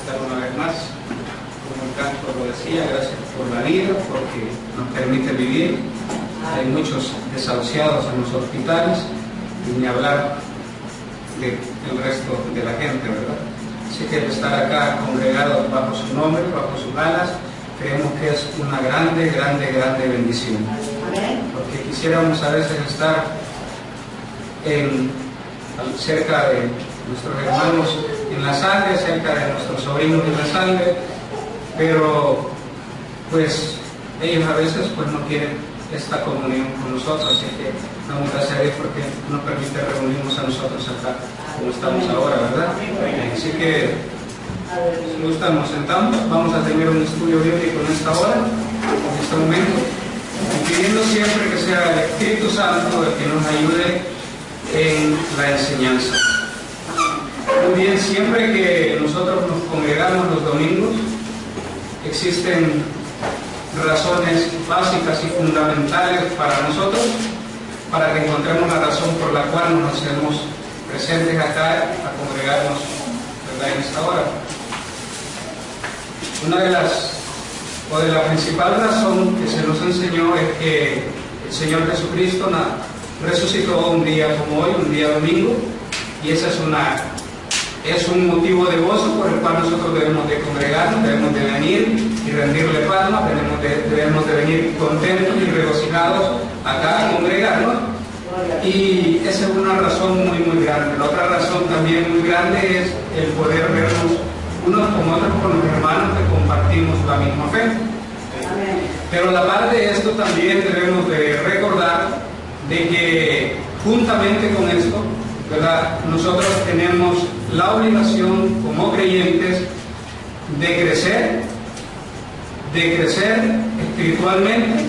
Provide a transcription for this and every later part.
estar una vez más. Como el canto lo decía, gracias por la vida, porque nos permite vivir. Hay muchos desahuciados en los hospitales, y ni hablar del resto de la gente, ¿verdad? Así que el estar acá congregados bajo su nombre, bajo sus alas, creemos que es una grande, grande, grande bendición. Porque quisiéramos a veces estar cerca de nuestros hermanos en la sangre, cerca de nuestros sobrinos en la sangre, pero pues ellos a veces pues no quieren esta comunión con nosotros, así que damos gracias a Dios porque nos permite reunirnos a nosotros acá como estamos ahora, ¿verdad? Así que si gusta nos sentamos, vamos a tener un estudio bíblico en esta hora, en este momento, y pidiendo siempre que sea el Espíritu Santo el que nos ayude en la enseñanza. Muy bien, siempre que nosotros nos congregamos los domingos, existen razones básicas y fundamentales para nosotros, para que encontremos la razón por la cual nos hacemos presentes acá a congregarnos, ¿verdad?, en esta hora. Una de la principal razón que se nos enseñó es que el Señor Jesucristo resucitó un día como hoy, un día domingo, y esa es un motivo de gozo por el cual nosotros debemos de congregarnos, debemos de venir y rendirle palmas, debemos de venir contentos y regocijados acá a congregarnos, y esa es una razón muy muy grande. La otra razón también muy grande es el poder vernos unos con otros, con los hermanos que compartimos la misma fe. Pero a la par de esto también debemos de recordar de que juntamente con esto, ¿verdad?, nosotros tenemos la obligación como creyentes de crecer espiritualmente,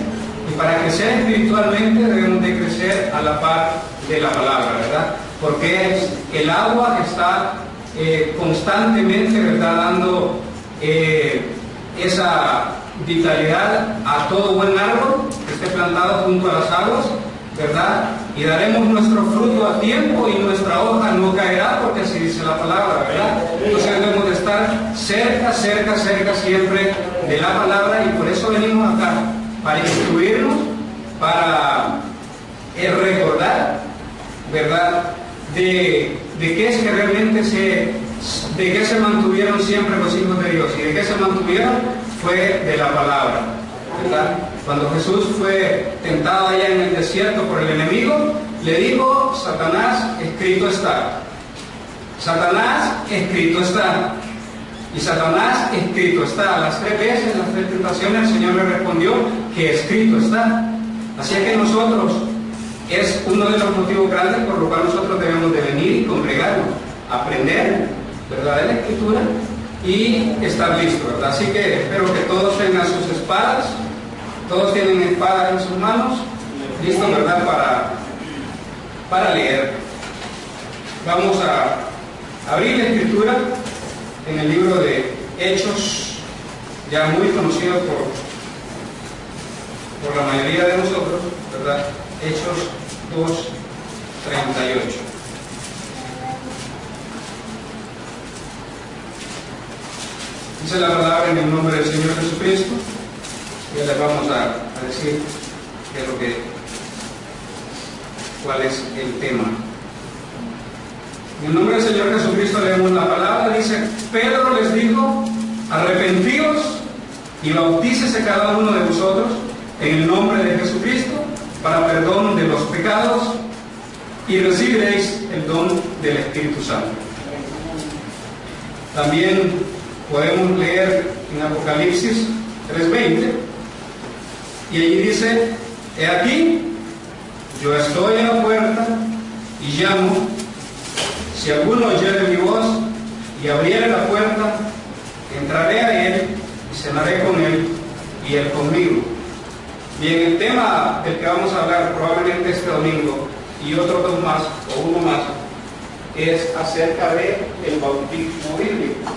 y para crecer espiritualmente debemos de crecer a la par de la palabra, ¿verdad? Porque es el agua que está constantemente, ¿verdad?, dando esa vitalidad a todo buen árbol que esté plantado junto a las aguas, ¿verdad? Y daremos nuestro fruto a tiempo y nuestra hoja no caerá, porque así dice la palabra, ¿verdad? Entonces debemos de estar cerca siempre de la palabra, y por eso venimos acá, para instruirnos, para recordar, ¿verdad?, de qué es que realmente de qué se mantuvieron siempre los hijos de Dios, y de qué se mantuvieron fue de la palabra, ¿verdad? Cuando Jesús fue tentado allá en el desierto por el enemigo, le dijo: Satanás, escrito está. Satanás, escrito está. Y Satanás, escrito está. Las 3 veces, las 3 tentaciones, el Señor le respondió que escrito está. Así es que nosotros, es uno de los motivos grandes por los cuales nosotros debemos de venir y congregarnos, aprender, ¿verdad?, de la Escritura y estar listos, ¿verdad? Así que espero que todos tengan sus espadas. Todos tienen espadas en sus manos, listos, ¿verdad?, para leer. Vamos a abrir la Escritura en el libro de Hechos, ya muy conocido por la mayoría de nosotros, ¿verdad? Hechos 2:38. Dice la palabra en el nombre del Señor Jesucristo. Ya les vamos a decir cuál es el tema. En el nombre del Señor Jesucristo leemos la palabra. Dice: Pedro les dijo: arrepentíos y bautícese cada uno de vosotros en el nombre de Jesucristo para perdón de los pecados, y recibiréis el don del Espíritu Santo. También podemos leer en Apocalipsis 3:20, y allí dice: he aquí, yo estoy en la puerta y llamo. Si alguno oyere mi voz y abriere la puerta, entraré a él y cenaré con él y él conmigo. Bien, el tema del que vamos a hablar probablemente este domingo, y otros 2 más o 1 más, es acerca del bautismo bíblico.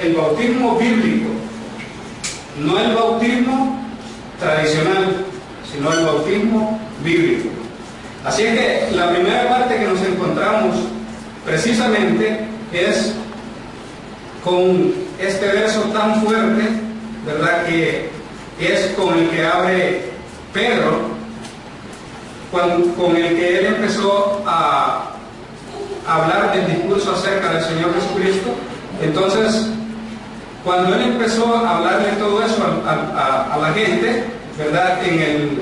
El bautismo bíblico no el bautismo tradicional, sino el bautismo bíblico. Así es que la primera parte que nos encontramos precisamente es con este verso tan fuerte, ¿verdad?, que es con el que abre Pedro, con el que él empezó a hablar del discurso acerca del Señor Jesucristo. Entonces, cuando él empezó a hablarle todo eso a la gente, ¿verdad?, en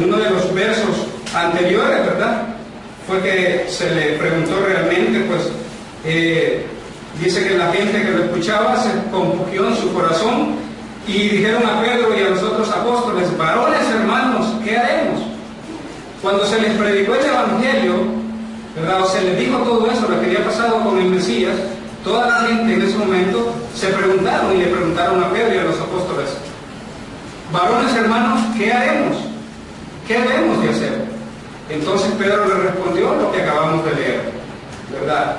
uno de los versos anteriores, ¿verdad?, fue que se le preguntó realmente, pues, dice que la gente que lo escuchaba se compungió en su corazón y dijeron a Pedro y a los otros apóstoles: varones hermanos, ¿qué haremos? Cuando se les predicó el Evangelio, ¿verdad?, o se les dijo todo eso, lo que había pasado con el Mesías, toda la gente en ese momento se preguntaron y le preguntaron a Pedro y a los apóstoles: varones hermanos, ¿qué haremos? ¿Qué debemos de hacer? Entonces Pedro le respondió lo que acabamos de leer, ¿verdad?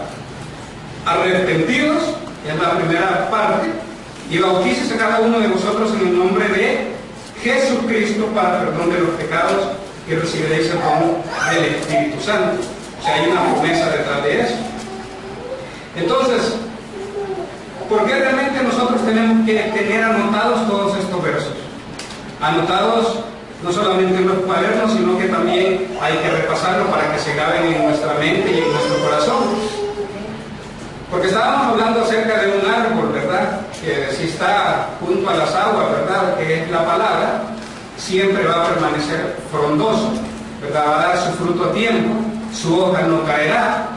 Arrepentidos, es la primera parte, y bautícese cada uno de vosotros en el nombre de Jesucristo para perdón de los pecados, y recibiréis el don del Espíritu Santo. O sea, hay una promesa detrás de eso. Entonces, ¿por qué realmente nosotros tenemos que tener anotados todos estos versos? Anotados no solamente en los cuadernos, sino que también hay que repasarlos para que se graben en nuestra mente y en nuestro corazón. Porque estábamos hablando acerca de un árbol, ¿verdad?, que si está junto a las aguas, ¿verdad?, que es la palabra, siempre va a permanecer frondoso, ¿verdad?, va a dar su fruto a tiempo, su hoja no caerá,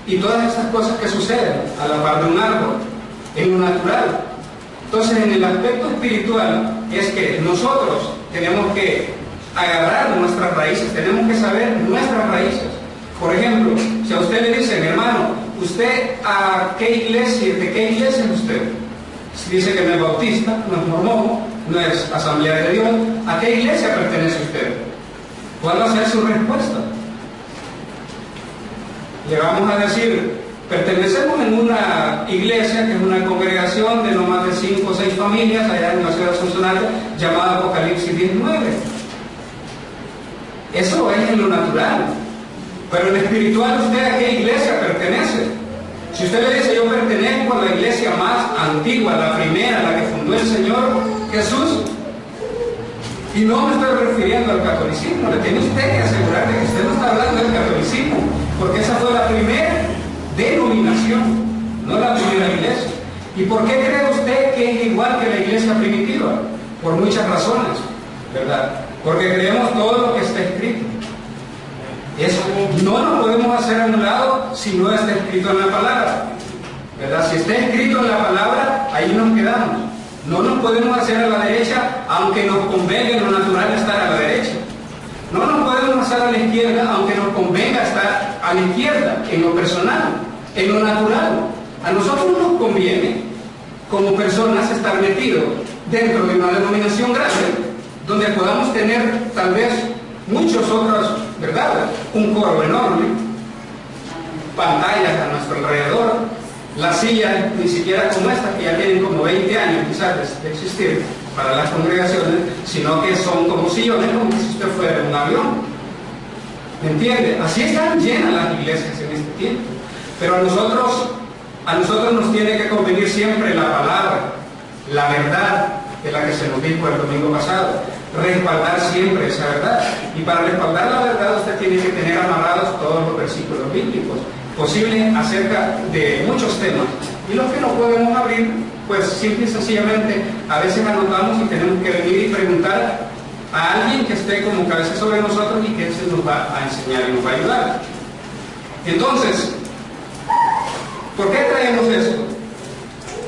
y todas estas cosas que suceden a la par de un árbol, en lo natural. Entonces, en el aspecto espiritual, es que nosotros tenemos que agarrar nuestras raíces, tenemos que saber nuestras raíces. Por ejemplo, si a usted le dicen: hermano, ¿usted a qué iglesia, de qué iglesia es usted? Si dice que no es bautista, no es mormón, no es Asamblea de Dios, ¿a qué iglesia pertenece usted? ¿Cuál va a ser su respuesta? Le vamos a decir: pertenecemos en una iglesia que es una congregación de no más de 5 o 6 familias allá en la ciudad de Sonsonate, llamada Apocalipsis 19. Eso es en lo natural. Pero en lo espiritual, ¿usted a qué iglesia pertenece? Si usted le dice: yo pertenezco a la iglesia más antigua, la primera, la que fundó el Señor Jesús, y no me estoy refiriendo al catolicismo, le tiene usted que asegurar de que usted no está hablando del catolicismo, porque esa fue la primera denominación, no la primera iglesia. ¿Y por qué cree usted que es igual que la iglesia primitiva? Por muchas razones, ¿verdad? Porque creemos todo lo que está escrito. Eso no lo podemos hacer a un lado si no está escrito en la palabra, ¿verdad? Si está escrito en la palabra, ahí nos quedamos. No nos podemos hacer a la derecha, aunque nos convenga en lo natural estar a la derecha. No nos podemos hacer a la izquierda, aunque nos convenga estar a la izquierda, en lo personal, en lo natural. A nosotros nos conviene, como personas, estar metidos dentro de una denominación grande, donde podamos tener tal vez muchos otros, ¿verdad?, un coro enorme, pantallas a nuestro alrededor, las sillas ni siquiera como estas, que ya tienen como 20 años quizás de existir para las congregaciones, sino que son como sillones, como si usted fuera en un avión. ¿Me entiende? Así están llenas las iglesias en este tiempo. Pero a nosotros nos tiene que convenir siempre la palabra, la verdad, de la que se nos dijo el domingo pasado. Respaldar siempre esa verdad. Y para respaldar la verdad, usted tiene que tener amarrados todos los versículos bíblicos posibles acerca de muchos temas. Y los que no podemos abrir, pues simple y sencillamente a veces anotamos y tenemos que venir y preguntar a alguien que esté como cabeza sobre nosotros y que se nos va a enseñar y nos va a ayudar. Entonces, ¿por qué traemos esto?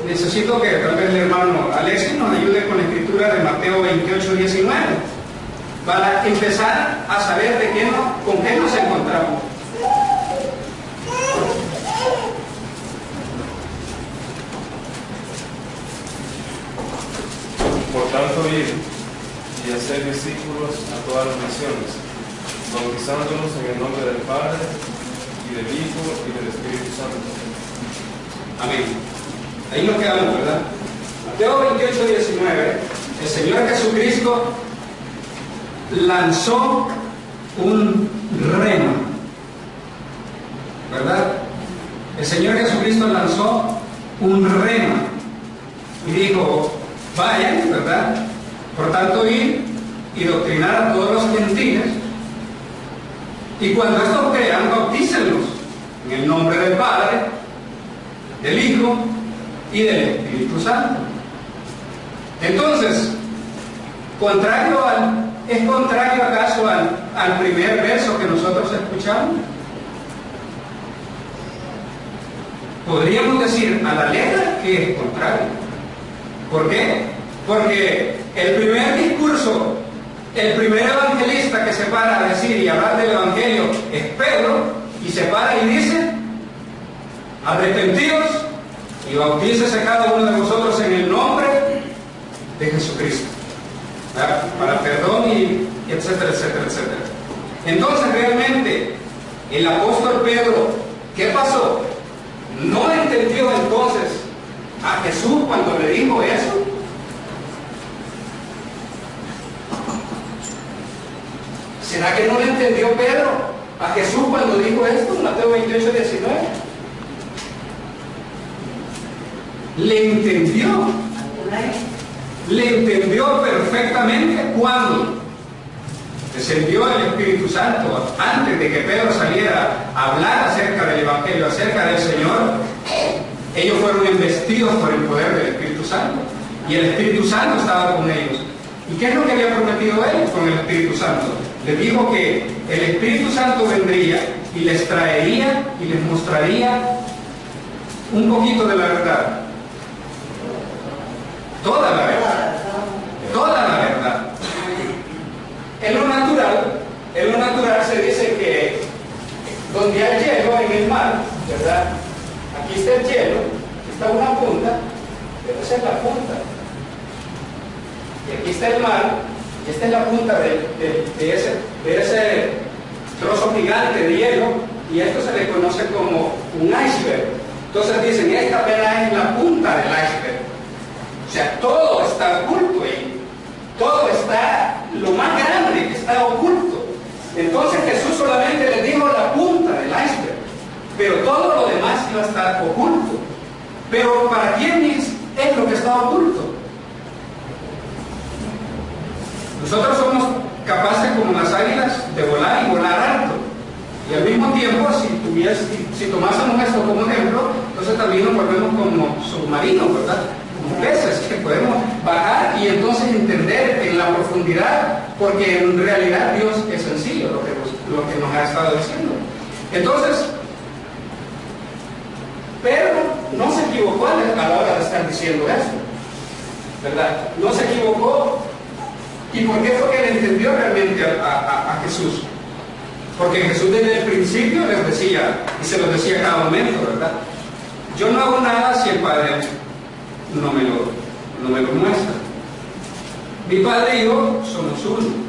Necesito que tal vez el hermano Alexis nos ayude con la escritura de Mateo 28:19 para empezar a saber con qué nos encontramos. Por tanto, ir y hacer discípulos a todas las naciones, bautizándolos en el nombre del Padre, y del Hijo, y del Espíritu Santo. Amén. Ahí nos quedamos, ¿verdad? Mateo 28, 19, el Señor Jesucristo lanzó un rema, ¿verdad? El Señor Jesucristo lanzó un rema y dijo: vayan, ¿verdad? Por tanto, ir y doctrinar a todos los gentiles, y cuando estos crean, bautícenlos en el nombre del Padre, del Hijo y del Espíritu Santo. Entonces, ¿es contrario acaso al primer verso que nosotros escuchamos? Podríamos decir a la letra que es contrario. ¿Por qué? Porque el primer discurso, el primer evangelista que se para a decir y hablar del Evangelio es Pedro, y se para y dice: arrepentidos y bautícese cada uno de vosotros en el nombre de Jesucristo, ¿verdad? Para perdón y etcétera, etcétera, etcétera. Entonces, realmente, el apóstol Pedro, ¿qué pasó? ¿No entendió entonces a Jesús cuando le dijo eso? ¿Será que no le entendió Pedro a Jesús cuando dijo esto en Mateo 28, 19? Le entendió. Le entendió perfectamente cuando descendió el Espíritu Santo. Antes de que Pedro saliera a hablar acerca del Evangelio, acerca del Señor, ellos fueron investidos por el poder del Espíritu Santo, y el Espíritu Santo estaba con ellos. ¿Y qué es lo que había prometido él con el Espíritu Santo? Les dijo que el Espíritu Santo vendría y les traería y les mostraría un poquito de la verdad. Toda la verdad. Toda la verdad. En lo natural se dice que donde hay hielo en el mar, ¿verdad? Aquí está el hielo, aquí está una punta, pero esa es la punta. Y aquí está el mar, y esta es la punta de ese trozo gigante de hielo, y esto se le conoce como un iceberg. Entonces dicen, esta apenas es la punta del iceberg. O sea, todo está oculto ahí. Todo está, lo más grande que está oculto. Entonces Jesús solamente le dijo la punta del iceberg, pero todo lo demás iba a estar oculto. Pero ¿para quién es lo que está oculto? Nosotros somos capaces, como las águilas, de volar y volar alto. Y al mismo tiempo, si tomásemos esto como ejemplo, entonces también nos volvemos como submarinos, ¿verdad? Como peces, que podemos bajar y entonces entender en la profundidad, porque en realidad Dios es sencillo, lo que nos ha estado diciendo. Entonces, Pedro no se equivocó a la hora de estar diciendo esto, ¿verdad? No se equivocó. ¿Y por qué fue que él entendió realmente a Jesús? Porque Jesús desde el principio les decía, y se los decía a cada momento, ¿verdad? Yo no hago nada si el Padre no me lo muestra. Mi Padre y yo somos uno.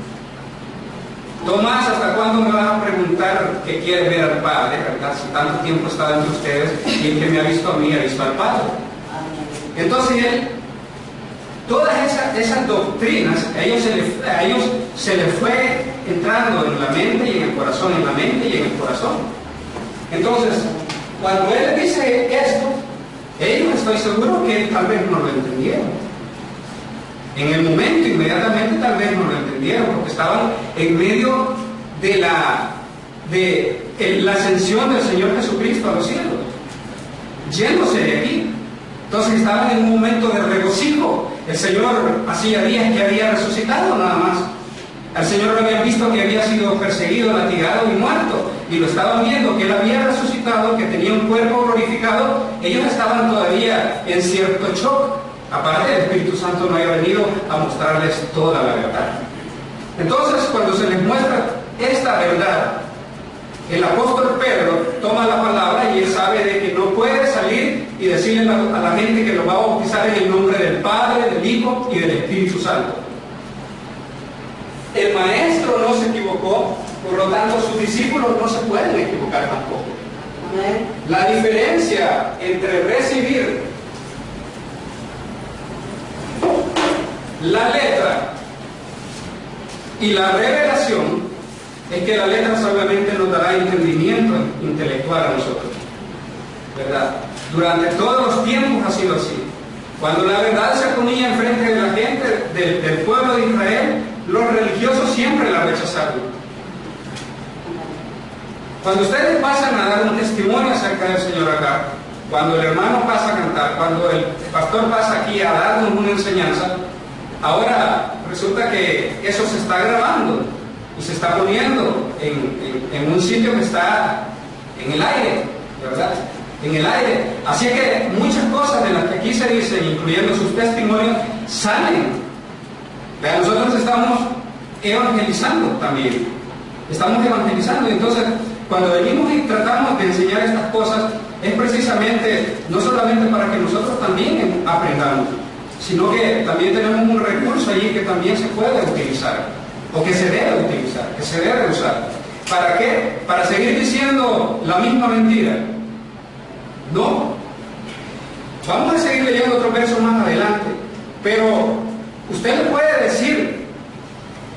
Tomás, ¿hasta cuándo me vas a preguntar qué quiere ver al Padre, ¿verdad? Si tanto tiempo he estado entre ustedes, y el que me ha visto a mí ha visto al Padre. Entonces él, todas esas doctrinas, a ellos se les fue entrando en la mente y en el corazón, en la mente y en el corazón. Entonces, cuando él dice esto, ellos, estoy seguro que tal vez no lo entendieron. En el momento, inmediatamente, tal vez no lo entendieron, porque estaban en medio de la ascensión del Señor Jesucristo a los cielos, yéndose de aquí. Entonces estaban en un momento de regocijo. El Señor hacía días que había resucitado nada más. Al Señor lo habían visto que había sido perseguido, latigado y muerto, y lo estaban viendo que Él había resucitado, que tenía un cuerpo glorificado. Ellos estaban todavía en cierto shock. Aparte, el Espíritu Santo no había venido a mostrarles toda la verdad. Entonces, cuando se les muestra esta verdad, el apóstol Pedro toma la palabra y él sabe de que no puede salir y decirle a la gente que lo va a bautizar en el nombre del Padre, del Hijo y del Espíritu Santo. El maestro no se equivocó, por lo tanto sus discípulos no se pueden equivocar tampoco. La diferencia entre recibir la letra y la revelación es que la letra solamente nos dará entendimiento intelectual a nosotros, ¿verdad? Durante todos los tiempos ha sido así. Cuando la verdad se ponía enfrente de la gente, del pueblo de Israel, los religiosos siempre la rechazaron. Cuando ustedes pasan a dar un testimonio acerca del Señor acá, cuando el hermano pasa a cantar, cuando el pastor pasa aquí a darnos una enseñanza, ahora resulta que eso se está grabando y se está poniendo en un sitio que está en el aire, ¿verdad? En el aire. Así que muchas cosas de las que aquí se dicen, incluyendo sus testimonios, salen. Pero nosotros estamos evangelizando también. Estamos evangelizando. Entonces, cuando venimos y tratamos de enseñar estas cosas, es precisamente, no solamente para que nosotros también aprendamos, sino que también tenemos un recurso allí que también se puede utilizar, o que se debe utilizar, que se debe usar. ¿Para qué? Para seguir diciendo la misma mentira. No. Vamos a seguir leyendo otro verso más adelante, pero usted le puede decir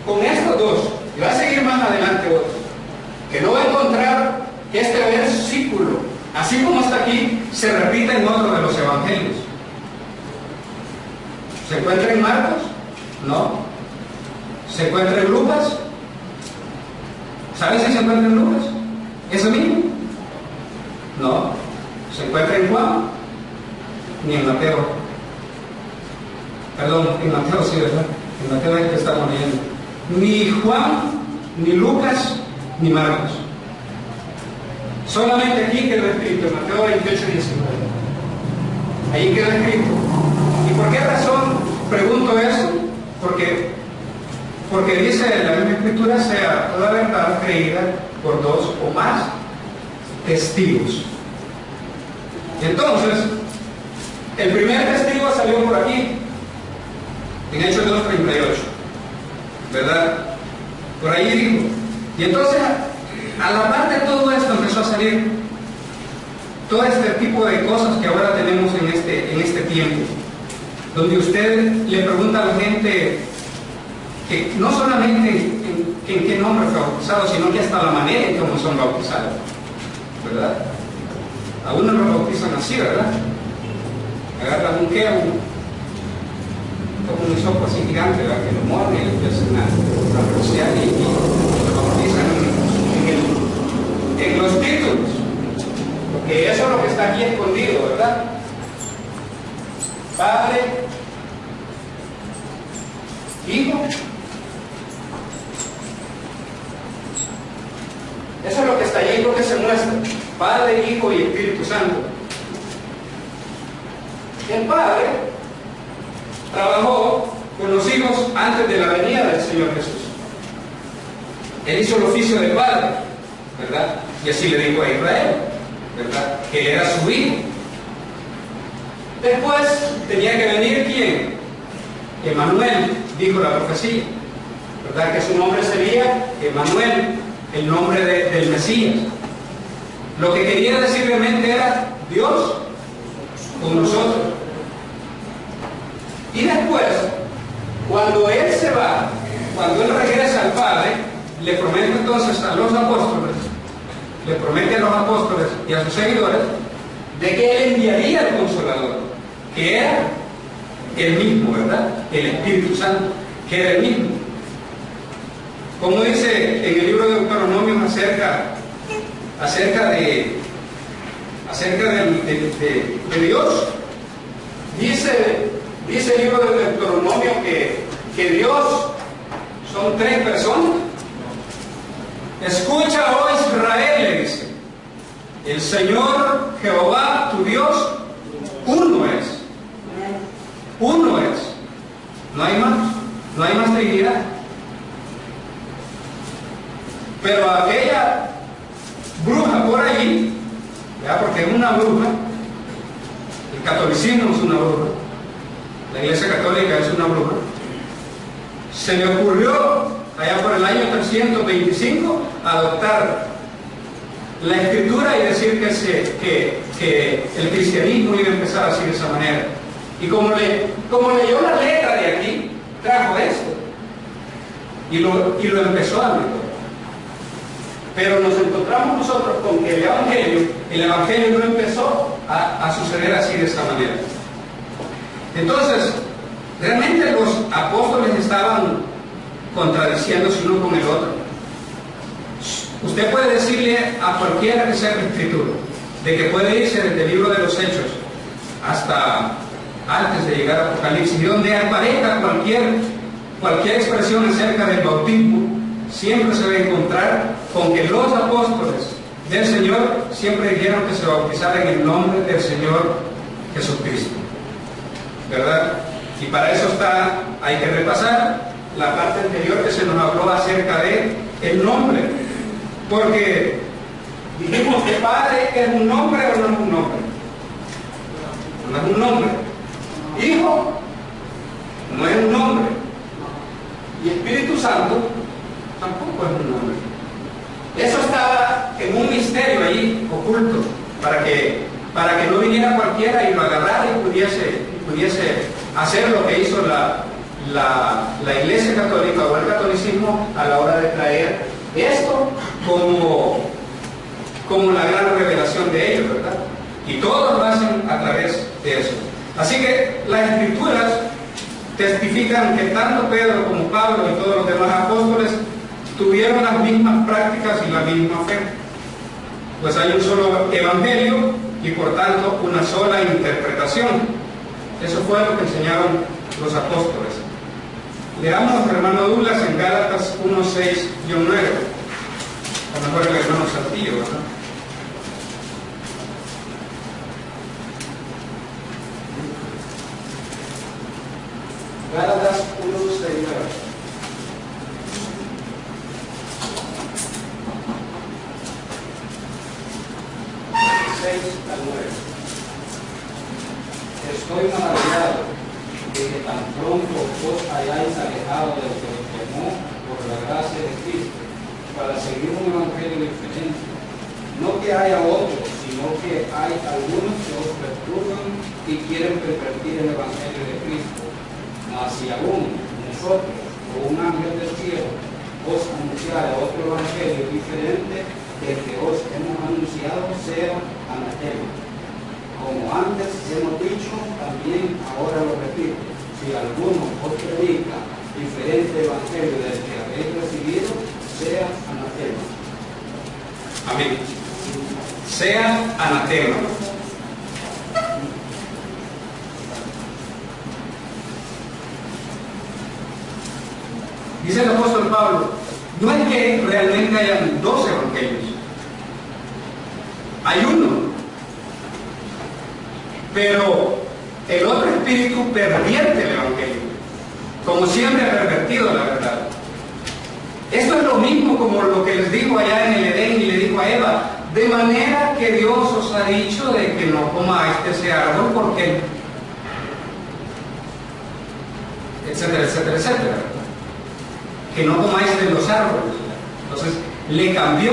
con estos dos, y va a seguir más adelante otro, que no va a encontrar que este versículo, así como está aquí, se repita en otro de los evangelios. ¿Se encuentra en Marcos? No. ¿Se encuentra en Lucas? ¿Sabe si se encuentra en Lucas? ¿Eso mismo? No. ¿Se encuentra en Juan? Ni en Mateo. Perdón, en Mateo sí, ¿verdad? En Mateo es que estamos leyendo. Ni Juan, ni Lucas, ni Marcos. Solamente aquí quedó escrito, en Mateo 28, 19. Ahí quedó escrito. ¿Y por qué razón pregunto eso? Porque dice la misma Escritura, sea toda verdad creída por dos o más testigos. Entonces, el primer testigo salió por aquí, en Hechos 2:38, ¿verdad? Por ahí dijo. Y entonces, a la par de todo esto empezó a salir todo este tipo de cosas que ahora tenemos en este tiempo, donde usted le pregunta a la gente que no solamente en qué nombre fue bautizado, sino que hasta la manera en cómo son bautizados, ¿verdad? A uno lo bautizan así, ¿verdad? Agarran un como un hisopo así gigante, ¿verdad? Que lo mueven y le empiezan a rociar y lo bautizan en los títulos, porque eso es lo que está aquí escondido, ¿verdad? Padre, Hijo. Eso es lo que está allí, lo que se muestra. Padre, Hijo y Espíritu Santo. El Padre trabajó con los hijos antes de la venida del Señor Jesús. Él hizo el oficio de Padre, ¿verdad? Y así le dijo a Israel, ¿verdad? Que él era su hijo. Después tenía que venir ¿quién? Emmanuel, dijo la profecía, ¿verdad? Que su nombre sería Emmanuel, el nombre del Mesías. Lo que quería decir realmente era Dios con nosotros. Y después, cuando Él se va, cuando Él regresa al Padre, le promete entonces a los apóstoles, le promete a los apóstoles y a sus seguidores, de que Él enviaría el Consolador, que era el mismo, ¿verdad? El Espíritu Santo, que era el mismo. Como dice en el libro de Deuteronomio acerca de Dios, dice el libro de Deuteronomio que Dios son tres personas. Escucha, oh Israel, le dice, el Señor Jehová, tu Dios, uno es. Uno es. No hay más trinidad. Pero aquella bruja por allí, ¿verdad? Porque es una bruja, el catolicismo es una bruja, la Iglesia Católica es una bruja, se le ocurrió allá por el año 325 adoptar la Escritura y decir que el cristianismo iba a empezar así de esa manera. Y como leyó la letra de aquí, trajo esto. Y lo empezó a mejorar. Pero nos encontramos nosotros con que el Evangelio no empezó a suceder así de esta manera. Entonces, realmente los apóstoles estaban contradiciéndose uno con el otro. Usted puede decirle a cualquiera que sea la Escritura, de que puede irse desde el libro de los Hechos hasta antes de llegar a Apocalipsis, y donde aparezca cualquier expresión acerca del bautismo, siempre se va a encontrar con que los apóstoles del Señor siempre dijeron que se bautizara en el nombre del Señor Jesucristo, ¿verdad? Y para eso hay que repasar la parte anterior que se nos habló acerca de el nombre, porque dijimos que Padre es un nombre o no es un nombre. No es un nombre. Hijo no es un nombre. Y Espíritu Santo tampoco es un nombre. Eso estaba en un misterio allí oculto, para que no viniera cualquiera y lo agarrara y pudiese hacer lo que hizo la Iglesia Católica o el catolicismo a la hora de traer esto como la gran revelación de ellos, ¿verdad? Y todos lo hacen a través de eso. Así que las Escrituras testifican que tanto Pedro como Pablo y todos los demás apóstoles tuvieron las mismas prácticas y la misma fe. Pues hay un solo evangelio y por tanto una sola interpretación. Eso fue lo que enseñaron los apóstoles. Leamos, hermano Douglas, en Gálatas 1:6-9. A lo mejor el hermano Saltillo, ¿verdad? Gálatas 1:6-9. Estoy maravillado de que tan pronto vos hayáis alejado de lo que os llamó por la gracia de Cristo para seguir un evangelio diferente. No que haya otros, sino que hay algunos que os perturban y quieren pervertir el evangelio de Cristo. Mas si aún nosotros o un ángel del cielo os anunciara otro evangelio diferente del que os hemos anunciado, sea anatema. Como antes hemos dicho, también ahora lo repito: si alguno os predica diferente evangelio del que habéis recibido, sea anatema. Amén. Sea anatema. Dice el apóstol Pablo, no es que realmente hayan dos evangelios, hay uno. Pero el otro espíritu pervierte el evangelio, como siempre ha pervertido la verdad. Esto es lo mismo como lo que les dijo allá en el Edén y le dijo a Eva: de manera que Dios os ha dicho de que no comáis de ese árbol porque, etcétera, etcétera, etcétera, que no comáis de los árboles. Entonces le cambió,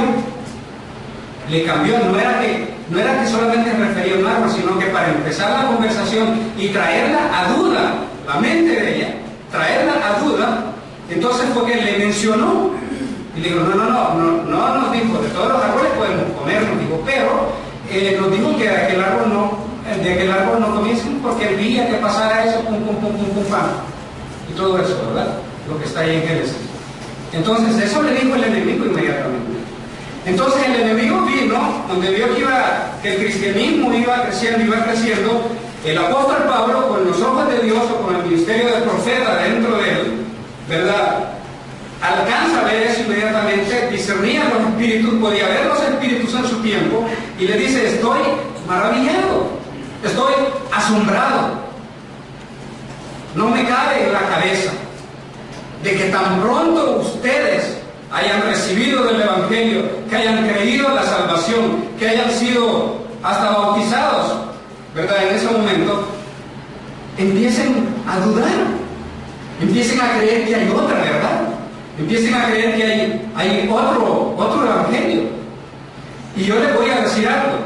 no era que solamente se refería a un árbol, sino que para empezar la conversación y traerla a duda, la mente de ella, traerla a duda, entonces fue que le mencionó y le dijo: no nos dijo de todos los árboles podemos comer, nos dijo, pero nos dijo que de aquel árbol no comiesen porque el día que pasara eso, pum, y todo eso, ¿verdad? Lo que está ahí en Génesis. Entonces eso le dijo el enemigo inmediatamente. Entonces el enemigo vino, donde vio que el cristianismo iba creciendo, el apóstol Pablo, con los ojos de Dios o con el ministerio de profeta dentro de él, ¿verdad?, alcanza a ver eso inmediatamente, discernía los espíritus, podía ver los espíritus en su tiempo, y le dice: estoy maravillado, estoy asombrado, no me cabe en la cabeza de que tan pronto ustedes hayan recibido del Evangelio, que hayan creído la salvación, que hayan sido hasta bautizados, ¿verdad?, en ese momento, empiecen a dudar, empiecen a creer que hay otra verdad, empiecen a creer que hay otro Evangelio. Y yo les voy a decir algo,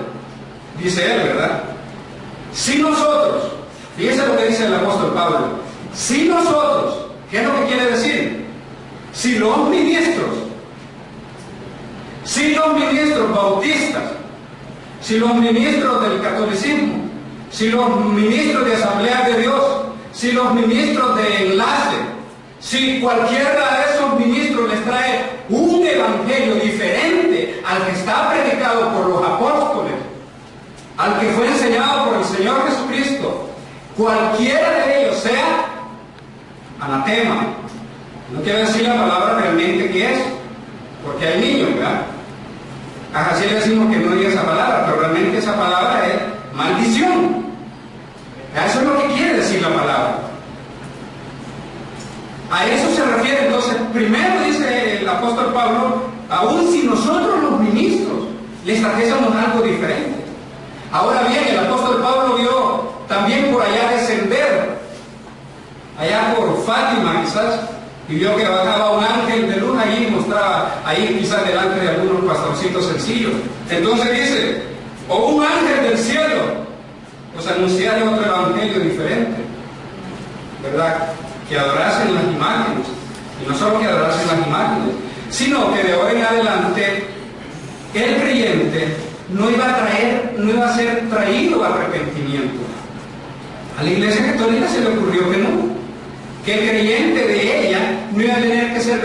dice él, ¿verdad? Si nosotros, fíjense lo que dice el apóstol Pablo, si nosotros ¿Qué es lo que quiere decir? Si los ministros bautistas, si los ministros del catolicismo, si los ministros de Asamblea de Dios, si los ministros de Enlace, si cualquiera de esos ministros les trae un evangelio diferente al que está predicado por los apóstoles, al que fue enseñado por el Señor Jesucristo, cualquiera de ellos sea anatema. No quiero decir la palabra realmente que es, porque hay niños, ¿verdad? Así le decimos que no diga esa palabra, pero realmente esa palabra es maldición. Eso es lo que quiere decir la palabra. A eso se refiere. Entonces, primero dice el apóstol Pablo, aun si nosotros los ministros les trajésemos algo diferente. Ahora bien, el apóstol Pablo vio también por allá descender, allá por Fátima quizás, y vio que bajaba un ángel de luz allí y mostraba ahí quizás delante de algunos pastorcitos sencillos. Entonces dice, o un ángel del cielo os anunciara otro evangelio diferente, ¿verdad? Que adorasen las imágenes, y no solo que adorasen las imágenes, sino que de ahora en adelante el creyente no iba a ser traído a arrepentimiento. A la Iglesia Católica se le ocurrió que no, que el creyente de ella no iba a tener que ser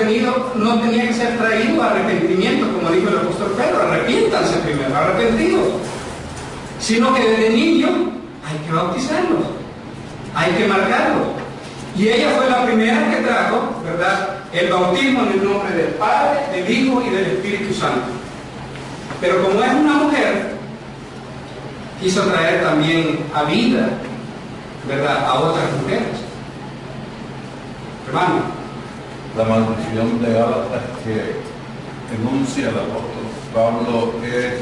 no tenía que ser traído a arrepentimiento, como dijo el apóstol Pedro, arrepiéntanse primero, arrepentidos, sino que desde niño hay que bautizarlos, hay que marcarlos. Y ella fue la primera que trajo, ¿verdad?, el bautismo en el nombre del Padre, del Hijo y del Espíritu Santo. Pero como es una mujer, quiso traer también a vida, ¿verdad?, a otras mujeres. Hermano, la maldición de Gálatas que enuncia el apóstol Pablo es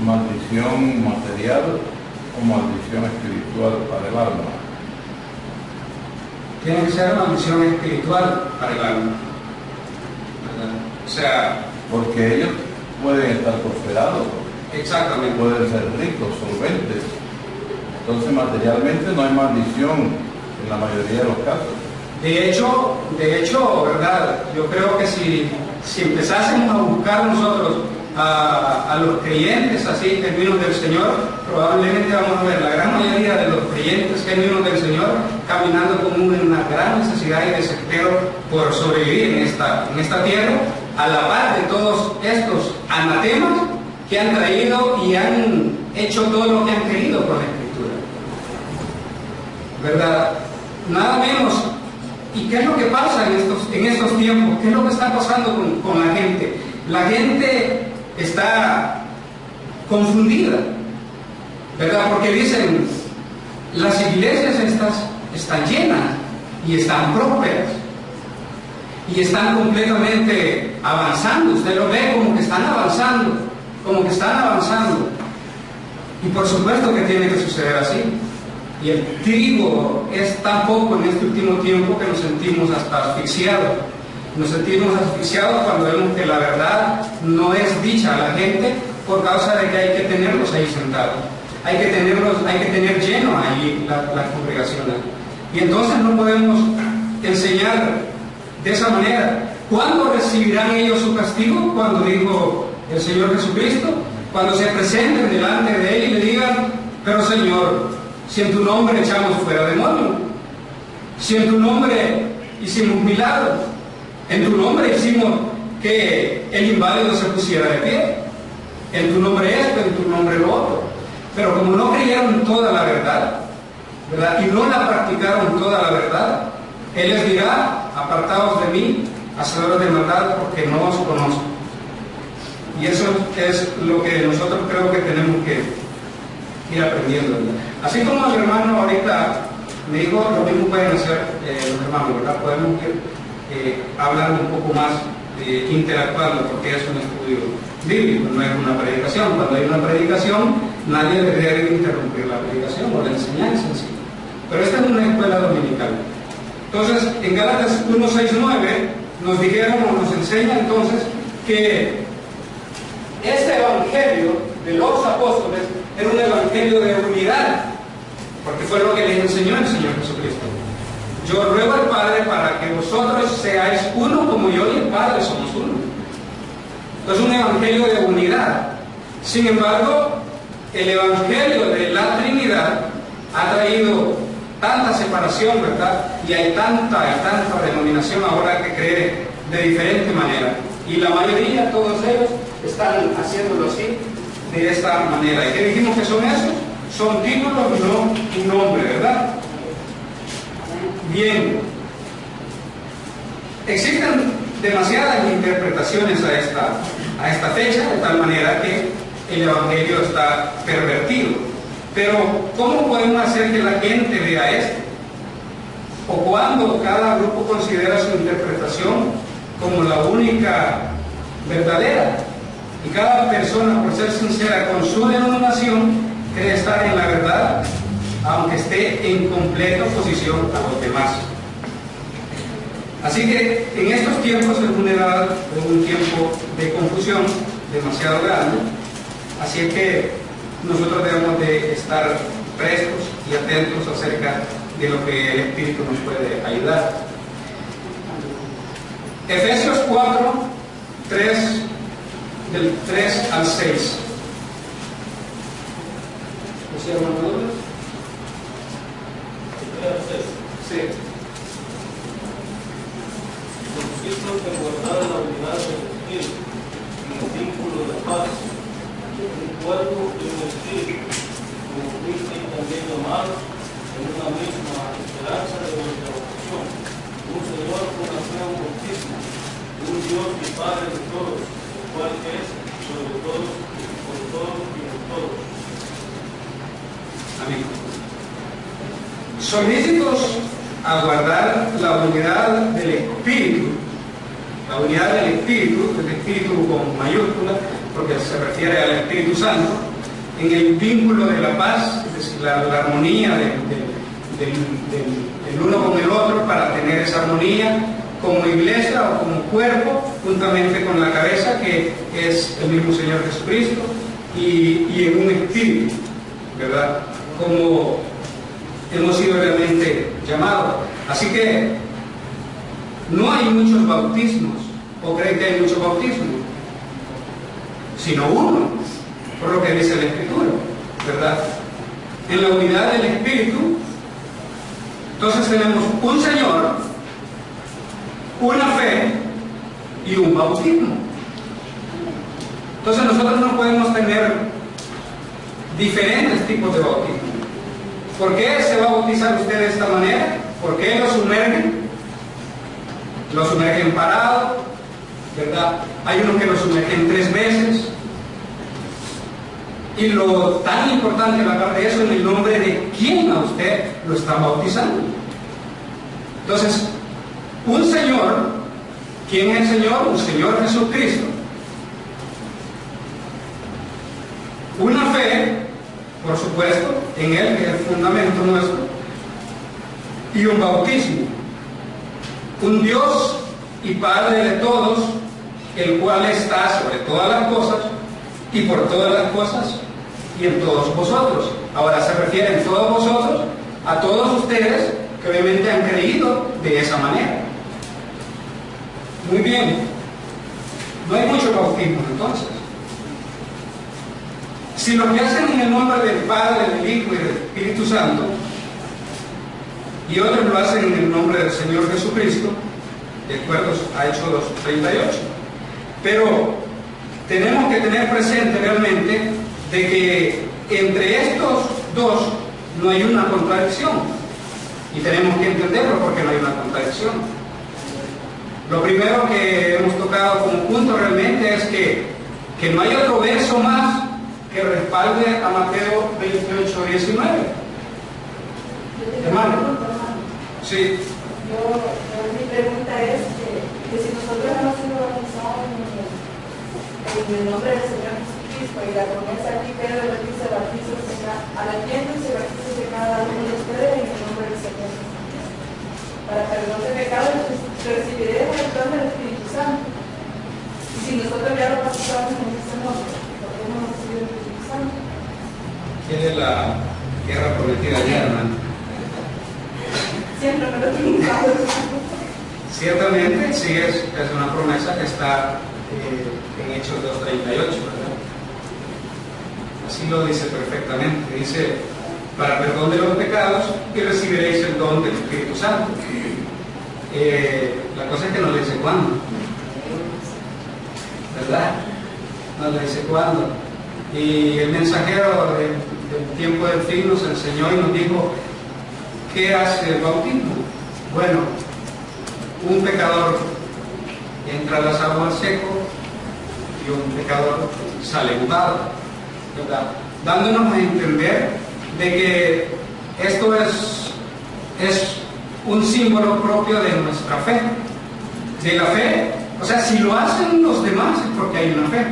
maldición material o maldición espiritual para el alma. Tiene que ser maldición espiritual para el alma, ¿verdad? O sea, porque ellos pueden estar prosperados, exactamente, pueden ser ricos, solventes. Entonces materialmente no hay maldición en la mayoría de los casos. De hecho, ¿verdad? Yo creo que si empezásemos a buscar nosotros a los creyentes así, genuinos del Señor, probablemente vamos a ver la gran mayoría de los creyentes genuinos del Señor caminando con una gran necesidad y desespero por sobrevivir en esta tierra, a la par de todos estos anatemas que han traído y han hecho todo lo que han querido con la Escritura, ¿verdad? Nada menos. ¿Y qué es lo que pasa en estos tiempos? ¿Qué es lo que está pasando con la gente? La gente está confundida, ¿verdad? Porque dicen, las iglesias están llenas y están prósperas y están completamente avanzando. Usted lo ve como que están avanzando, y por supuesto que tiene que suceder así. Y el trigo es tan poco en este último tiempo que nos sentimos hasta asfixiados. Nos sentimos asfixiados cuando vemos que la verdad no es dicha a la gente por causa de que hay que tenerlos ahí sentados. Hay que tener lleno ahí las congregaciones. Y entonces no podemos enseñar de esa manera. ¿Cuándo recibirán ellos su castigo? Cuando dijo el Señor Jesucristo, cuando se presenten delante de Él y le digan, pero Señor, si en tu nombre echamos fuera demonios, si en tu nombre hicimos milagros, en tu nombre hicimos que el inválido se pusiera de pie, en tu nombre esto, en tu nombre lo otro, pero como no creyeron toda la verdad, ¿verdad?, y no la practicaron toda la verdad, Él les dirá, apartaos de mí, hacedores de maldad, porque no os conozco. Y eso es lo que nosotros creo que tenemos que ir aprendiendo, ¿verdad? Así como el hermano ahorita me dijo, lo mismo pueden hacer los hermanos, ¿verdad? Podemos ir hablando un poco más, interactuando, porque es un estudio bíblico, no es una predicación. Cuando hay una predicación, nadie debería interrumpir la predicación o la enseñanza en sí. Pero esta es una escuela dominical. Entonces, en Gálatas 1:6-9 nos enseña entonces que este evangelio de los apóstoles era un evangelio de unidad, porque fue lo que les enseñó el Señor Jesucristo. yo ruego al Padre para que vosotros seáis uno como yo y el Padre somos uno. Es un evangelio de unidad. Sin embargo, el evangelio de la Trinidad ha traído tanta separación, ¿verdad? Y hay tanta denominación ahora que cree de diferente manera. Y la mayoría, todos ellos, están haciéndolo así, de esta manera. ¿Y qué dijimos que son esos? Son títulos, no un nombre, ¿verdad? Bien. Existen demasiadas interpretaciones a esta fecha, de tal manera que el Evangelio está pervertido. Pero, ¿cómo podemos hacer que la gente vea esto? ¿O cuándo cada grupo considera su interpretación como la única verdadera? Y cada persona, por ser sincera con su denominación, cree estar en la verdad, aunque esté en completa oposición a los demás. Así que en estos tiempos el funeral es un tiempo de confusión demasiado grande, así que nosotros debemos de estar prestos y atentos acerca de lo que el Espíritu nos puede ayudar. Efesios 4, 3, del 3 al 6. ¿No se llaman dudas? Sí. Consiste en guardar la unidad del Espíritu en el vínculo de paz, un cuerpo y un espíritu, como fuisteis también llamados en una misma esperanza de vuestra vocación, un Señor con la fe bautismo, un Dios y Padre de todos, el cual es sobre todos, por todos y en todos. Amén. Solícitos a guardar la unidad del Espíritu, la unidad del Espíritu, el Espíritu con mayúscula, porque se refiere al Espíritu Santo, en el vínculo de la paz, es decir, la armonía del uno con el otro, para tener esa armonía como iglesia o como cuerpo, juntamente con la cabeza, que es el mismo Señor Jesucristo, y en un espíritu, ¿verdad? Como hemos sido realmente llamados. Así que no hay muchos bautismos, o creen que hay muchos bautismos, sino uno, por lo que dice la Escritura, ¿verdad? En la unidad del Espíritu, entonces tenemos un Señor, una fe y un bautismo. Entonces nosotros no podemos tener diferentes tipos de bautismo. ¿Por qué se va a bautizar usted de esta manera? ¿Por qué lo sumergen? Lo sumergen parado, ¿verdad? Hay uno que lo sumergen 3 veces. Y lo tan importante, aparte de eso, en el nombre de quién a usted lo está bautizando. Entonces, un Señor, ¿quién es el Señor? Un Señor Jesucristo. Una fe, por supuesto, en Él, que es el fundamento nuestro, y un bautismo. Un Dios y Padre de todos, el cual está sobre todas las cosas, y por todas las cosas, y en todos vosotros. Ahora se refiere en todos vosotros a todos ustedes que obviamente han creído de esa manera. Muy bien. No hay muchos bautismos entonces. Si lo que hacen en el nombre del Padre, del Hijo y del Espíritu Santo, y otros lo hacen en el nombre del Señor Jesucristo, de acuerdo a Hechos 2:38. Pero tenemos que tener presente realmente de que entre estos dos no hay una contradicción. Y tenemos que entenderlo porque no hay una contradicción. Lo primero que hemos tocado como punto realmente es que no hay otro verso más que respalde a Mateo 28:19. Hermano. Sí. Mi pregunta es que si nosotros hemos sido bautizados en el nombre del Señor Jesucristo y la promesa aquí Pedro le dice bautícese a la gente y se bautícese cada uno de ustedes en el nombre del Señor Jesucristo para perdón de pecados, recibiremos el don del Espíritu Santo. Y si nosotros ya lo bautizamos en ese nombre, ¿por qué no hemos recibido el Espíritu Santo? Tiene la guerra prometida ya, hermano. Siempre me lo he preguntado. Ciertamente, sí, es una promesa que está en Hechos 2:38, ¿verdad? Así lo dice perfectamente. Dice, para perdón de los pecados y recibiréis el don del Espíritu Santo. La cosa es que no le dice cuándo, ¿verdad? No le dice cuándo. Y el mensajero del tiempo del fin nos enseñó y nos dijo, ¿qué hace el bautismo? Bueno, un pecador entra a las aguas seco y un pecador sale mudado, ¿verdad? Dándonos a entender de que esto es un símbolo propio de nuestra fe, de la fe. O sea, si lo hacen los demás es porque hay una fe.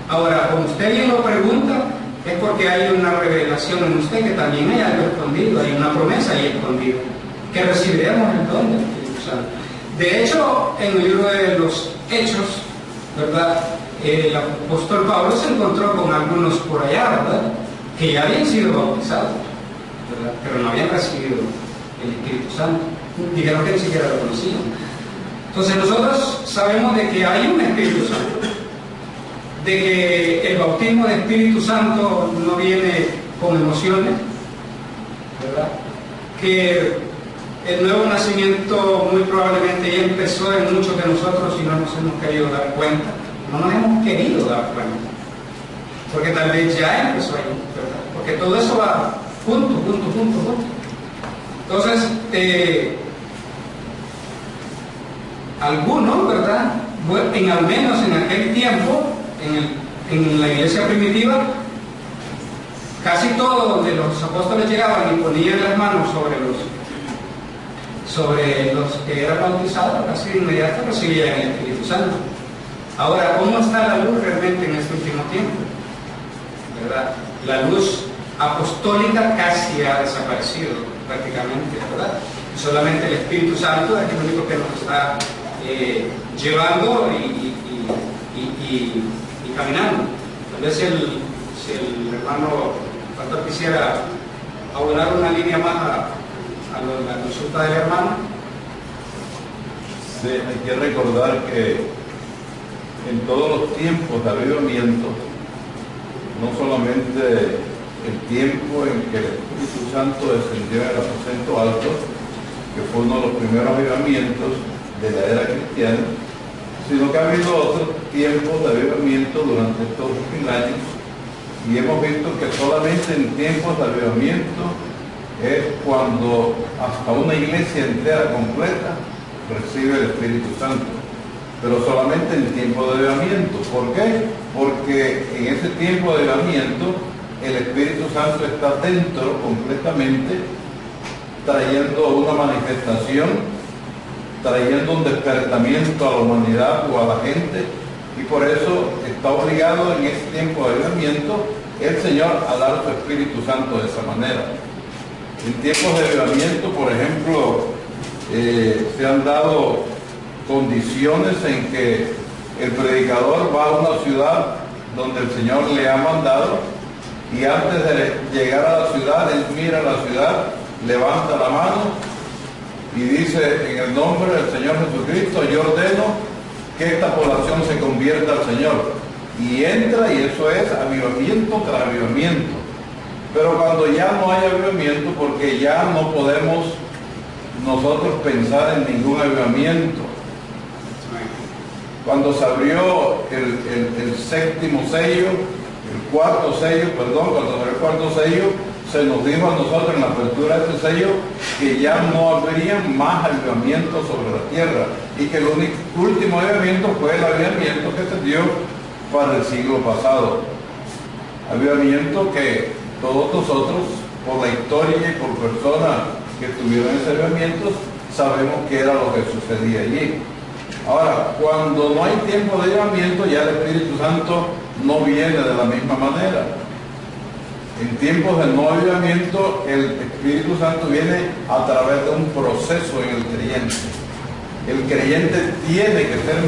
Ahora, como usted bien lo pregunta, es porque hay una revelación en usted, que también hay algo escondido, hay una promesa ahí escondida, que recibiremos el don del Espíritu Santo. De hecho, en el libro de los Hechos, ¿verdad? El apóstol Pablo se encontró con algunos por allá, ¿verdad? Que ya habían sido bautizados, ¿verdad? Pero no habían recibido el Espíritu Santo. Dijeron que ni siquiera lo conocían. Entonces nosotros sabemos de que hay un Espíritu Santo, de que el bautismo de Espíritu Santo no viene con emociones, ¿verdad? Que el nuevo nacimiento muy probablemente ya empezó en muchos de nosotros y no nos hemos querido dar cuenta. No nos hemos querido dar cuenta, porque tal vez ya empezó ahí, ¿verdad? Porque todo eso va junto. Entonces, algunos, ¿verdad? Al menos en aquel tiempo, en la iglesia primitiva, casi todos donde los apóstoles llegaban y ponían las manos sobre los que eran bautizados, casi de inmediato recibían el Espíritu Santo. Ahora, ¿cómo está la luz realmente en este último tiempo? ¿Verdad? La luz apostólica casi ha desaparecido prácticamente, ¿verdad? Solamente el Espíritu Santo es el único que nos está llevando y caminando. Tal vez si el hermano pastor quisiera abonar una línea más a la consulta del hermano. Sí, hay que recordar que en todos los tiempos de avivamiento, no solamente el tiempo en que el Espíritu Santo descendió en el aposento alto, que fue uno de los primeros avivamientos de la era cristiana, sino que ha habido otros tiempos de avivamiento durante estos 2000 años, y hemos visto que solamente en tiempos de avivamiento es cuando hasta una iglesia entera completa recibe el Espíritu Santo, pero solamente en tiempo de avivamiento. ¿Por qué? Porque en ese tiempo de avivamiento el Espíritu Santo está dentro completamente, trayendo una manifestación, trayendo un despertamiento a la humanidad o a la gente, y por eso está obligado en ese tiempo de avivamiento el Señor a dar su Espíritu Santo de esa manera. En tiempos de avivamiento, por ejemplo, se han dado condiciones en que el predicador va a una ciudad donde el Señor le ha mandado, y antes de llegar a la ciudad, él mira la ciudad, levanta la mano y dice: en el nombre del Señor Jesucristo yo ordeno que esta población se convierta al Señor, y entra, y eso es avivamiento tras avivamiento. Pero cuando ya no hay avivamiento, porque ya no podemos nosotros pensar en ningún avivamiento, cuando se abrió el séptimo sello, cuando se abrió el cuarto sello, se nos dijo a nosotros en la apertura de este sello que ya no habría más avivamiento sobre la tierra, y que el último avivamiento fue el avivamiento que se dio para el siglo pasado. Avivamiento que todos nosotros, por la historia y por personas que estuvieron en ese avivamiento, sabemos que era lo que sucedía allí. Ahora, cuando no hay tiempo de avivamiento, ya el Espíritu Santo no viene de la misma manera. En tiempos de no avivamiento, el Espíritu Santo viene a través de un proceso en el creyente. El creyente tiene que ser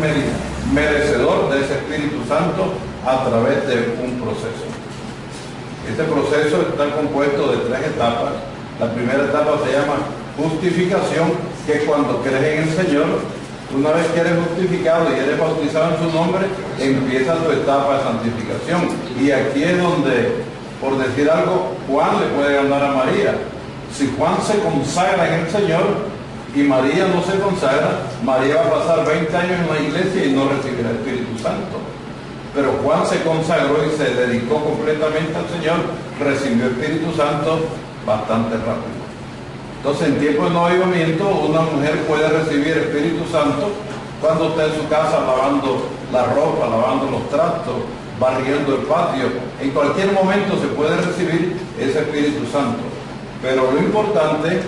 merecedor de ese Espíritu Santo a través de un proceso. Este proceso está compuesto de 3 etapas. La primera etapa se llama justificación, que es cuando crees en el Señor. Una vez que eres justificado y eres bautizado en su nombre, empieza tu etapa de santificación. Y aquí es donde, por decir algo, Juan le puede ganar a María. Si Juan se consagra en el Señor y María no se consagra, María va a pasar 20 años en la iglesia y no recibirá el Espíritu Santo. Pero Juan se consagró y se dedicó completamente al Señor, recibió el Espíritu Santo bastante rápido. Entonces, en tiempo de no avivamiento, una mujer puede recibir el Espíritu Santo cuando está en su casa lavando la ropa, lavando los trastos, barriendo el patio. En cualquier momento se puede recibir ese Espíritu Santo. Pero lo importante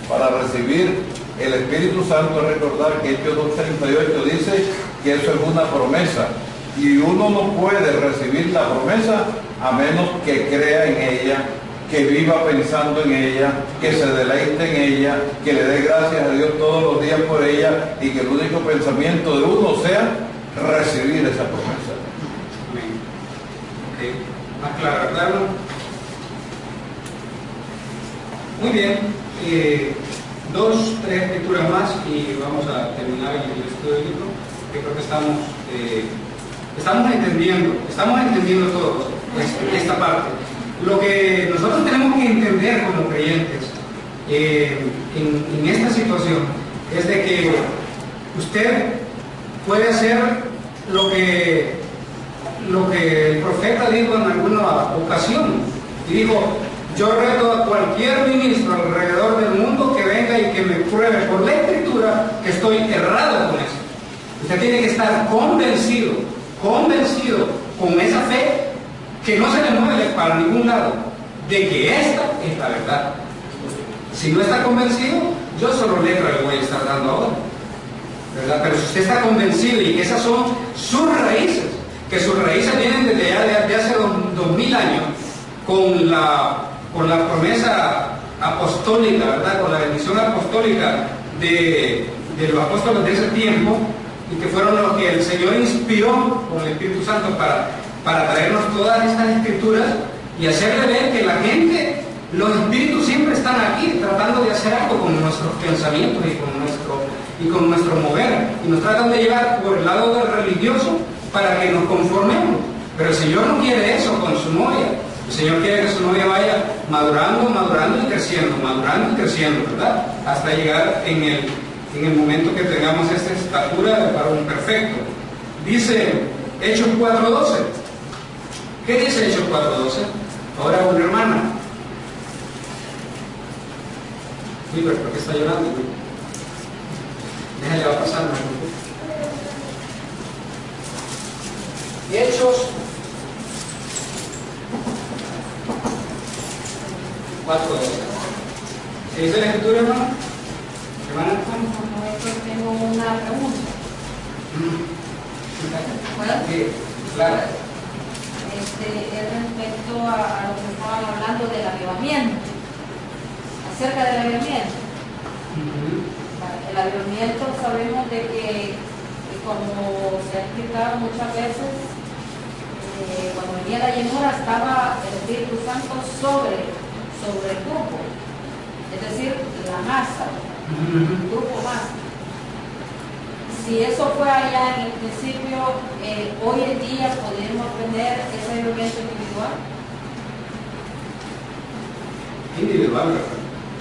para recibir el Espíritu Santo es recordar que Hechos 2:38 dice que eso es una promesa. Y uno no puede recibir la promesa a menos que crea en ella, que viva pensando en ella, que se deleite en ella, que le dé gracias a Dios todos los días por ella y que el único pensamiento de uno sea recibir esa promesa. Amén. Okay. Más claro, claro. Muy bien. 2, 3 escrituras más y vamos a terminar el estudio del libro. Yo creo que estamos entendiendo todos esta parte. Lo que nosotros tenemos que entender como creyentes en esta situación es de que usted puede hacer lo que el profeta dijo en alguna ocasión, y dijo: yo reto a cualquier ministro alrededor del mundo que venga y que me pruebe por la escritura que estoy errado con eso. Usted tiene que estar convencido con esa fe que no se le mueve para ningún lado, de que esta es la verdad. Si no está convencido, yo solo letra le voy a estar dando ahora, ¿verdad? Pero si usted está convencido y que esas son sus raíces, que sus raíces vienen desde ya de hace 2000 años, con la promesa apostólica, ¿verdad? Con la bendición apostólica de los apóstoles de ese tiempo, y que fueron los que el Señor inspiró con el Espíritu Santo para traernos todas estas escrituras y hacerle ver que la gente, los espíritus siempre están aquí tratando de hacer algo con nuestros pensamientos y con nuestro mover, y nos tratan de llevar por el lado del religioso para que nos conformemos. Pero el Señor no quiere eso con su novia. El Señor quiere que su novia vaya madurando y creciendo, ¿verdad? Hasta llegar en el momento que tengamos esta estatura de varón perfecto. Dice Hechos 4:12. ¿Qué dice Hechos 4:12? Ahora una hermana. Sí, pero ¿por qué está llorando? Déjale, va a pasar. Y Hechos 4:12. ¿Qué dice la escritura, hermano? Hermana. Tengo una pregunta. ¿Puedo? Sí, claro. Es respecto a lo que estaban hablando del avivamiento, acerca del avivamiento. El avivamiento sabemos de que, como se ha explicado muchas veces, cuando venía la llenura estaba el Espíritu Santo sobre el grupo, es decir, la masa, el grupo masa. Si eso fue allá en el principio, hoy en día podemos tener ese avivamiento individual. Individual,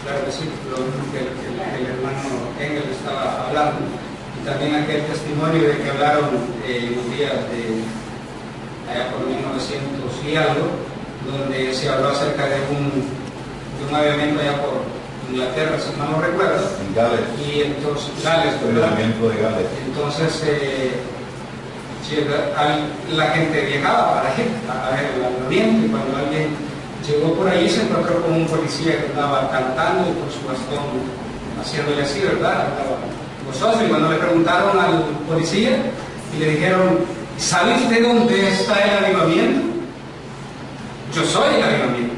claro que sí, lo que el hermano Engel estaba hablando, y también aquel testimonio de que hablaron los días de allá por 1900 y algo, donde se habló acerca de un avivamiento allá por Inglaterra, si no recuerdo, En Gales. y entonces Gales, El avivamiento de Gales. entonces la gente viajaba para ir a ver el avivamiento, y cuando alguien llegó por ahí se encontró con un policía que estaba cantando y con su bastón haciéndole así, ¿verdad? Estaba gozoso, y cuando le preguntaron al policía y le dijeron: ¿sabe usted dónde está el avivamiento? Yo soy el avivamiento,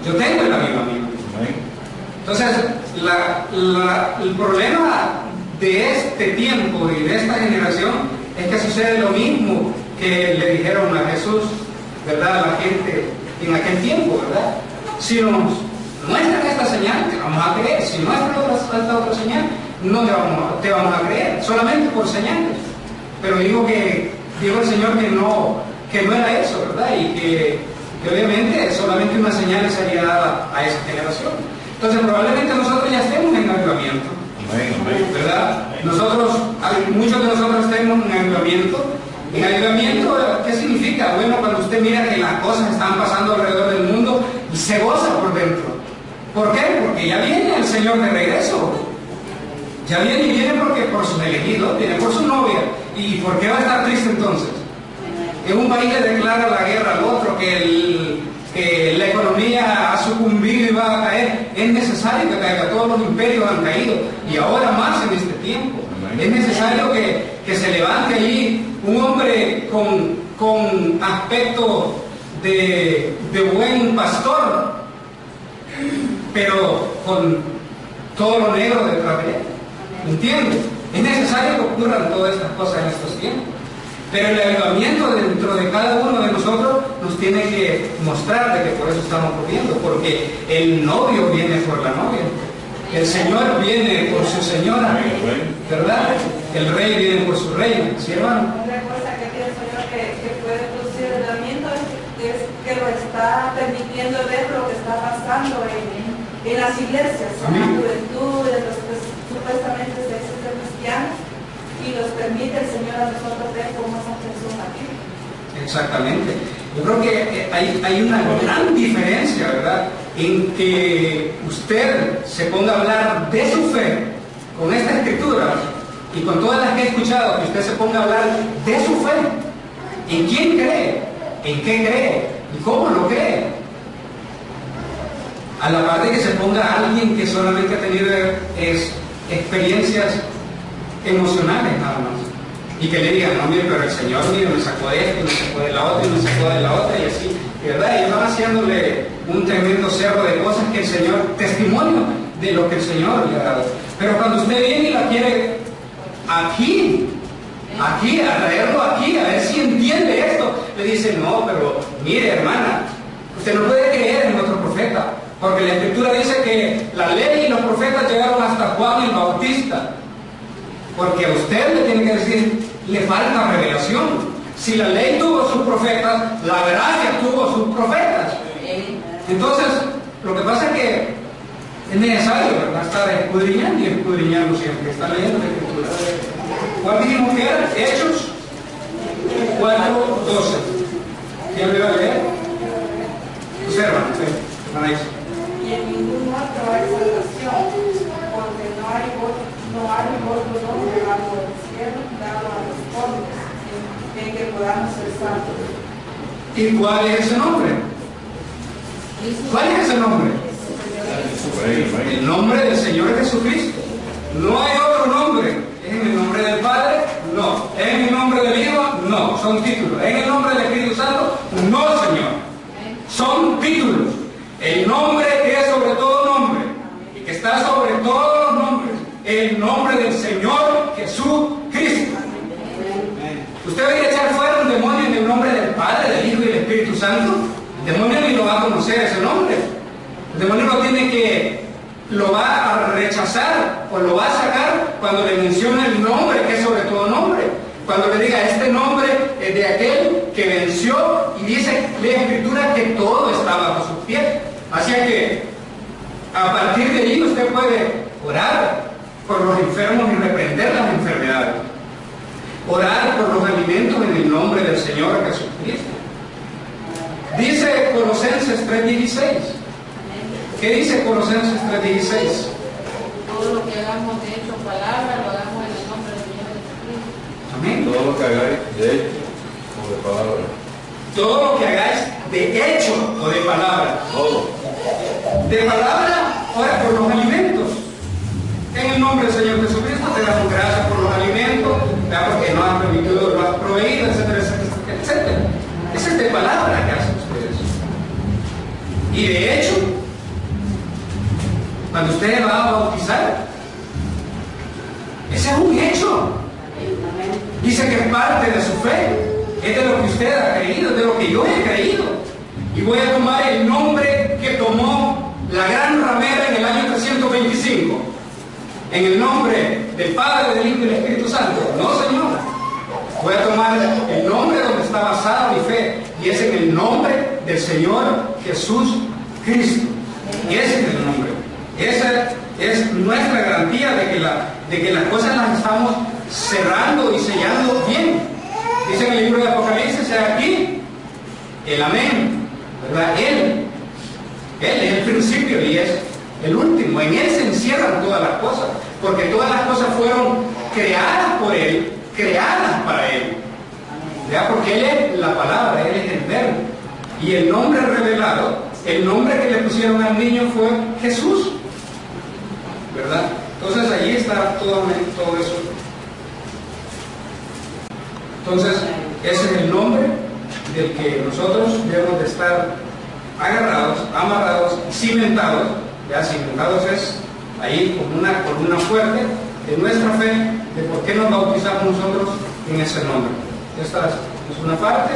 yo tengo el avivamiento. Entonces, el problema de este tiempo y de esta generación es que sucede lo mismo que le dijeron a Jesús, ¿verdad?, a la gente en aquel tiempo, ¿verdad? Si nos muestran esta señal, te vamos a creer. Si muestran esta otra señal, no te vamos a creer, solamente por señales. Pero dijo el Señor que no era eso, ¿verdad? Y que obviamente solamente una señal sería dada a esa generación. Entonces probablemente nosotros ya estemos en avivamiento, ¿verdad? Muchos de nosotros estemos en avivamiento. En avivamiento, ¿qué significa? Bueno, cuando usted mira que las cosas están pasando alrededor del mundo y se goza por dentro. ¿Por qué? Porque ya viene el Señor de regreso. Ya viene y viene porque por sus elegidos, viene por su novia. ¿Y por qué va a estar triste entonces? Que un país le declara la guerra al otro, que la economía ha sucumbido y va a caer. Es necesario que caiga, todos los imperios han caído, y ahora más en este tiempo. Es necesario que se levante allí un hombre con aspecto de buen pastor, pero con todo lo negro detrás de él. ¿Entiendes? Es necesario que ocurran todas estas cosas en estos tiempos. Pero el avivamiento dentro de cada uno de nosotros nos tiene que mostrar de que por eso estamos corriendo, porque el novio viene por la novia, el Señor viene por su señora, ¿verdad? El rey viene por su reina, ¿sí, hermano? Otra cosa que pienso yo que puede producir el avivamiento es que lo está permitiendo ver lo que está pasando en las iglesias, en la juventud, en los que supuestamente se dicen ser cristianos, y los permite el Señor a nosotros ver cómo esa persona vive. Exactamente. Yo creo que hay una gran diferencia, ¿verdad?, en que usted se ponga a hablar de su fe con esta escritura y con todas las que he escuchado, que usted se ponga a hablar de su fe. ¿En quién cree? ¿En qué cree? ¿Y cómo lo cree? A la par de que se ponga alguien que solamente ha tenido experiencias emocionales nada más, y que le digan, no, mire, pero el Señor, mire, me sacó de esto, me sacó de la otra, y me sacó de la otra, y así, ¿verdad? Y van haciéndole un tremendo cerro de cosas que el Señor, testimonio de lo que el Señor le ha dado. Pero cuando usted viene y la quiere aquí, a traerlo aquí, a ver si entiende esto, le dice, no, pero mire, hermana, usted no puede creer en otro profeta, porque la Escritura dice que la ley y los profetas llegaron hasta Juan el Bautista. Porque a usted le tiene que decir, le falta revelación. Si la ley tuvo sus profetas, la gracia tuvo sus profetas. Entonces, lo que pasa es que es necesario, ¿verdad?, estar escudriñando y escudriñando siempre, estar leyendo la Escritura. ¿Cuál dijimos que era? Hechos 4:12. ¿Quién lo iba a leer? Observa, hermana Isa. Y en ningún otro hay salvación, porque no hay otro nombre bajo el cielo dado a los hombres en que podamos ser salvos. ¿Y cuál es ese nombre? ¿Cuál es ese nombre? El nombre del Señor Jesucristo. No hay otro nombre. ¿Es en el nombre del Padre? No. ¿Es en el nombre del Hijo? No. Son títulos. ¿Es en el nombre del Espíritu Santo? No, Señor. Son títulos. El nombre que es sobre todo nombre y que está sobre todos los nombres, el nombre del Señor Jesucristo. Usted va a ir a echar fuera un demonio en el nombre del Padre, del Hijo y del Espíritu Santo. El demonio ni lo va a conocer ese nombre. El demonio lo va a rechazar o lo va a sacar cuando le menciona el nombre que es sobre todo nombre. Cuando le diga, este nombre es de aquel que venció, y dice la Escritura que todo está bajo sus pies. Así que a partir de ahí usted puede orar por los enfermos y reprender las enfermedades. Orar por los alimentos en el nombre del Señor Jesucristo. Dice Colosenses 3:16. ¿Qué dice Colosenses 3:16? Todo lo que hagamos de hecho o palabra, lo hagamos en el nombre del Señor Jesucristo. Amén. Todo lo que hagáis de hecho o de palabra. Todo lo que hagáis de hecho o de palabra. Todo. De palabra, ora por los alimentos. En el nombre del Señor Jesucristo te damos gracias por los alimentos, ¿verdad?, porque nos has permitido, lo has proveído, etcétera, etcétera, etcétera. Esa es de palabra que hacen ustedes. Y de hecho, cuando usted va a bautizar, ese es un hecho. Dice que es parte de su fe. Es de lo que usted ha creído, es de lo que yo he creído. Y voy a tomar el nombre que tomó la gran 25, en el nombre del Padre, del Hijo y del Espíritu Santo. No, Señor. Voy a tomar el nombre donde está basada mi fe, y es en el nombre del Señor Jesús Cristo. Y ese es el nombre. Esa es nuestra garantía de que las cosas las estamos cerrando y sellando bien. Dice en el libro de Apocalipsis, sea aquí el amén, ¿verdad? Él es el principio y es el último. En Él se encierran todas las cosas, porque todas las cosas fueron creadas por Él, creadas para Él, ¿verdad? Porque Él es la palabra, Él es el verbo. Y el nombre revelado, el nombre que le pusieron al niño fue Jesús, ¿verdad? Entonces allí está todo eso. Entonces, ese es el nombre del que nosotros debemos de estar agarrados, amarrados, cimentados. Ya cimentados es ahí con una fuerte de nuestra fe, de por qué nos bautizamos nosotros en ese nombre. Esta es una parte.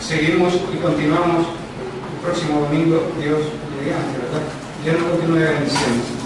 Seguimos y continuamos el próximo domingo, Dios mediante, ¿verdad? Dios nos continúe bendiciendo.